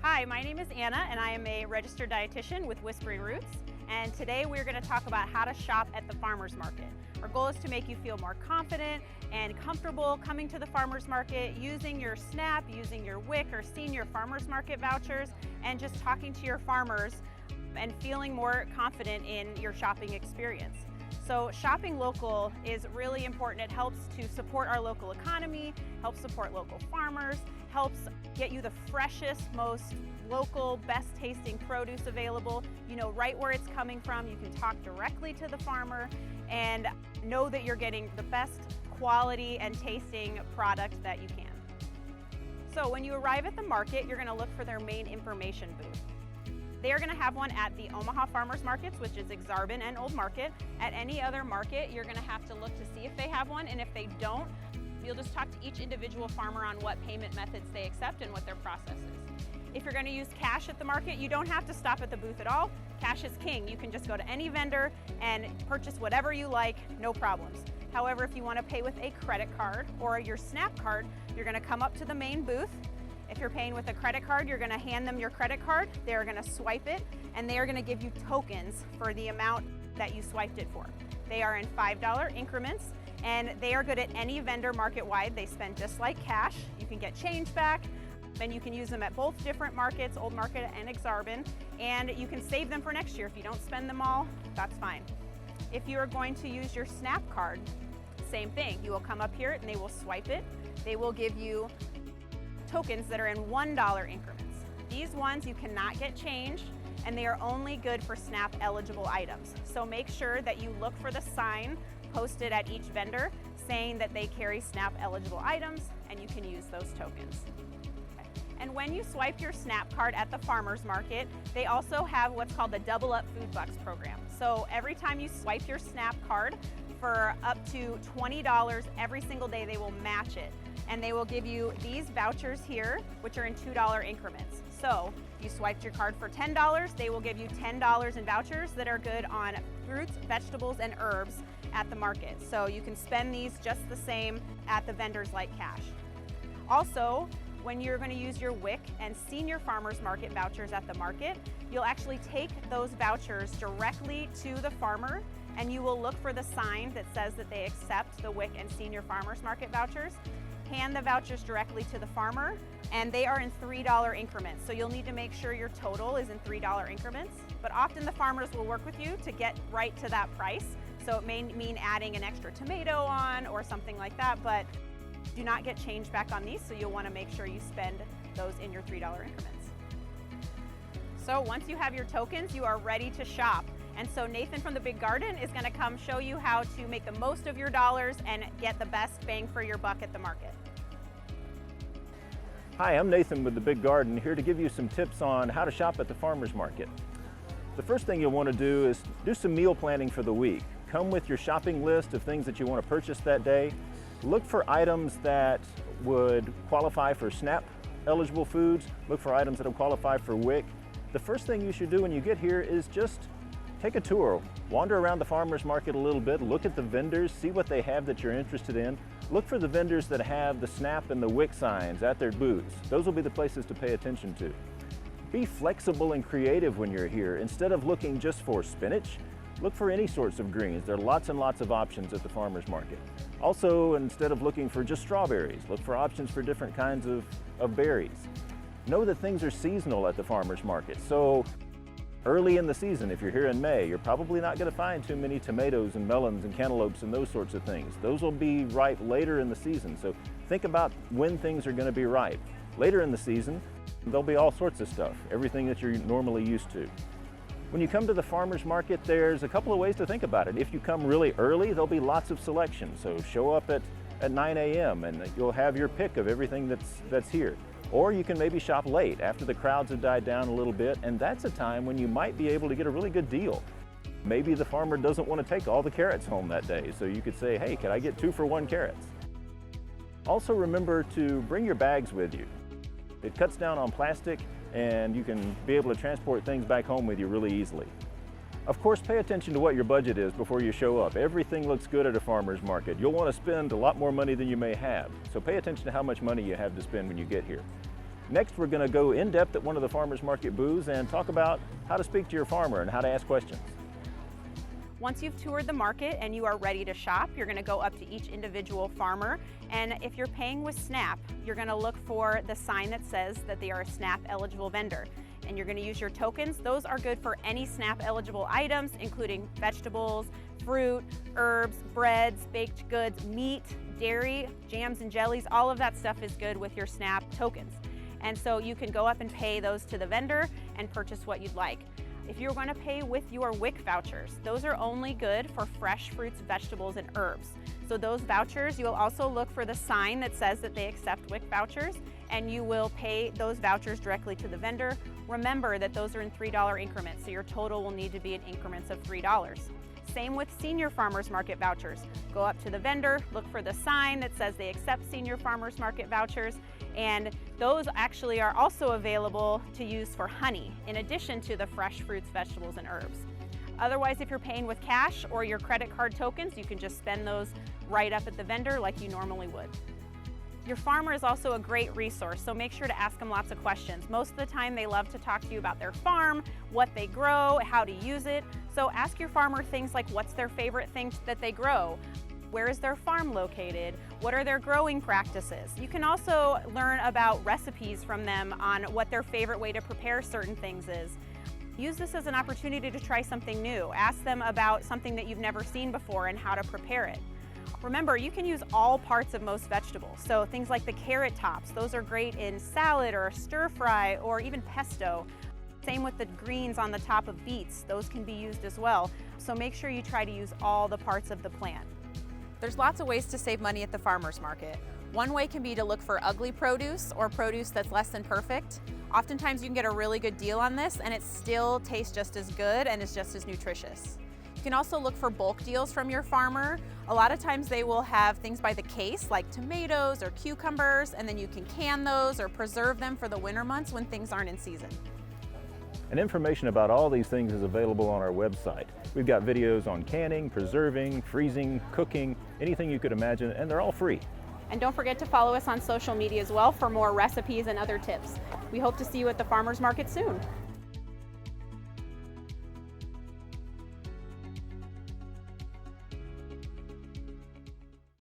Hi, my name is Anna and I am a registered dietitian with Whispering Roots, and today we're going to talk about how to shop at the farmers market. Our goal is to make you feel more confident and comfortable coming to the farmers market, using your SNAP, using your WIC or senior farmers market vouchers, and just talking to your farmers and feeling more confident in your shopping experience. So shopping local is really important. It helps to support our local economy, helps support local farmers, helps get you the freshest, most local, best tasting produce available. You know right where it's coming from. You can talk directly to the farmer and know that you're getting the best quality and tasting product that you can. So when you arrive at the market, you're going to look for their main information booth. They are going to have one at the Omaha Farmers Markets, which is Exarban and Old Market. At any other market, you're going to have to look to see if they have one, and if they don't, you'll just talk to each individual farmer on what payment methods they accept and what their process is. If you're going to use cash at the market, you don't have to stop at the booth at all. Cash is king. You can just go to any vendor and purchase whatever you like, no problems. However, if you want to pay with a credit card or your SNAP card, you're going to come up to the main booth. If you're paying with a credit card, you're going to hand them your credit card. They're going to swipe it, and they are going to give you tokens for the amount that you swiped it for. They are in $5 increments, and they are good at any vendor market-wide. They spend just like cash. You can get change back, and you can use them at both different markets, Old Market and Exarban, and you can save them for next year. If you don't spend them all, that's fine. If you are going to use your SNAP card, same thing. You will come up here, and they will swipe it. They will give you tokens that are in $1 increments. These ones you cannot get changed, and they are only good for SNAP eligible items. So make sure that you look for the sign posted at each vendor saying that they carry SNAP eligible items, and you can use those tokens. Okay. And when you swipe your SNAP card at the farmers market, they also have what's called the Double Up Food Bucks program. So every time you swipe your SNAP card for up to $20 every single day, they will match it. And they will give you these vouchers here, which are in $2 increments. So if you swiped your card for $10, they will give you $10 in vouchers that are good on fruits, vegetables, and herbs at the market. So you can spend these just the same at the vendors like cash. Also, when you're going to use your WIC and senior farmers market vouchers at the market, you'll actually take those vouchers directly to the farmer, and you will look for the sign that says that they accept the WIC and senior farmers market vouchers. Hand the vouchers directly to the farmer, and they are in $3 increments. So you'll need to make sure your total is in $3 increments, but often the farmers will work with you to get right to that price. So it may mean adding an extra tomato on or something like that, but do not get change back on these, so you'll want to make sure you spend those in your $3 increments. So once you have your tokens, you are ready to shop. And so Nathan from the Big Garden is going to come show you how to make the most of your dollars and get the best bang for your buck at the market. Hi, I'm Nathan with the Big Garden, here to give you some tips on how to shop at the farmers market. The first thing you'll want to do is do some meal planning for the week. Come with your shopping list of things that you want to purchase that day. Look for items that would qualify for SNAP eligible foods. Look for items that will qualify for WIC. The first thing you should do when you get here is just take a tour, wander around the farmers market a little bit, look at the vendors, see what they have that you're interested in. Look for the vendors that have the SNAP and the WIC signs at their booths. Those will be the places to pay attention to. Be flexible and creative when you're here. Instead of looking just for spinach, look for any sorts of greens. There are lots and lots of options at the farmers market. Also, instead of looking for just strawberries, look for options for different kinds of berries. Know that things are seasonal at the farmers market. So early in the season, if you're here in May, you're probably not going to find too many tomatoes and melons and cantaloupes and those sorts of things. Those will be ripe later in the season, so think about when things are going to be ripe. Later in the season, there'll be all sorts of stuff, everything that you're normally used to. When you come to the farmers market, there's a couple of ways to think about it. If you come really early, there'll be lots of selection, so show up at 9 a.m. and you'll have your pick of everything that's here. Or you can maybe shop late after the crowds have died down a little bit, and that's a time when you might be able to get a really good deal. Maybe the farmer doesn't want to take all the carrots home that day, so you could say, hey, can I get 2 for 1 carrots? Also remember to bring your bags with you. It cuts down on plastic, and you can be able to transport things back home with you really easily. Of course, pay attention to what your budget is before you show up. Everything looks good at a farmer's market. You'll want to spend a lot more money than you may have, so pay attention to how much money you have to spend when you get here. Next, we're going to go in depth at one of the farmers market booths and talk about how to speak to your farmer and how to ask questions. Once you've toured the market and you are ready to shop, you're going to go up to each individual farmer, and if you're paying with SNAP, you're going to look for the sign that says that they are a SNAP eligible vendor. And you're going to use your tokens. Those are good for any SNAP eligible items, including vegetables, fruit, herbs, breads, baked goods, meat, dairy, jams and jellies. All of that stuff is good with your SNAP tokens. And so you can go up and pay those to the vendor and purchase what you'd like. If you're going to pay with your WIC vouchers, those are only good for fresh fruits, vegetables, and herbs. So those vouchers, you'll also look for the sign that says that they accept WIC vouchers, and you will pay those vouchers directly to the vendor. Remember that those are in $3 increments, so your total will need to be in increments of $3. Same with senior farmers market vouchers. Go up to the vendor, look for the sign that says they accept senior farmers market vouchers, and those actually are also available to use for honey, in addition to the fresh fruits, vegetables, and herbs. Otherwise, if you're paying with cash or your credit card tokens, you can just spend those right up at the vendor like you normally would. Your farmer is also a great resource, so make sure to ask them lots of questions. Most of the time they love to talk to you about their farm, what they grow, how to use it. So ask your farmer things like, what's their favorite thing that they grow? Where is their farm located? What are their growing practices? You can also learn about recipes from them on what their favorite way to prepare certain things is. Use this as an opportunity to try something new. Ask them about something that you've never seen before and how to prepare it. Remember, you can use all parts of most vegetables. So things like the carrot tops, those are great in salad or stir fry or even pesto. Same with the greens on the top of beets, those can be used as well. So make sure you try to use all the parts of the plant. There's lots of ways to save money at the farmer's market. One way can be to look for ugly produce or produce that's less than perfect. Oftentimes you can get a really good deal on this and it still tastes just as good and is just as nutritious. You can also look for bulk deals from your farmer. A lot of times they will have things by the case like tomatoes or cucumbers, and then you can can those or preserve them for the winter months when things aren't in season. And information about all these things is available on our website. We've got videos on canning, preserving, freezing, cooking, anything you could imagine, and they're all free. And don't forget to follow us on social media as well for more recipes and other tips. We hope to see you at the farmer's market soon.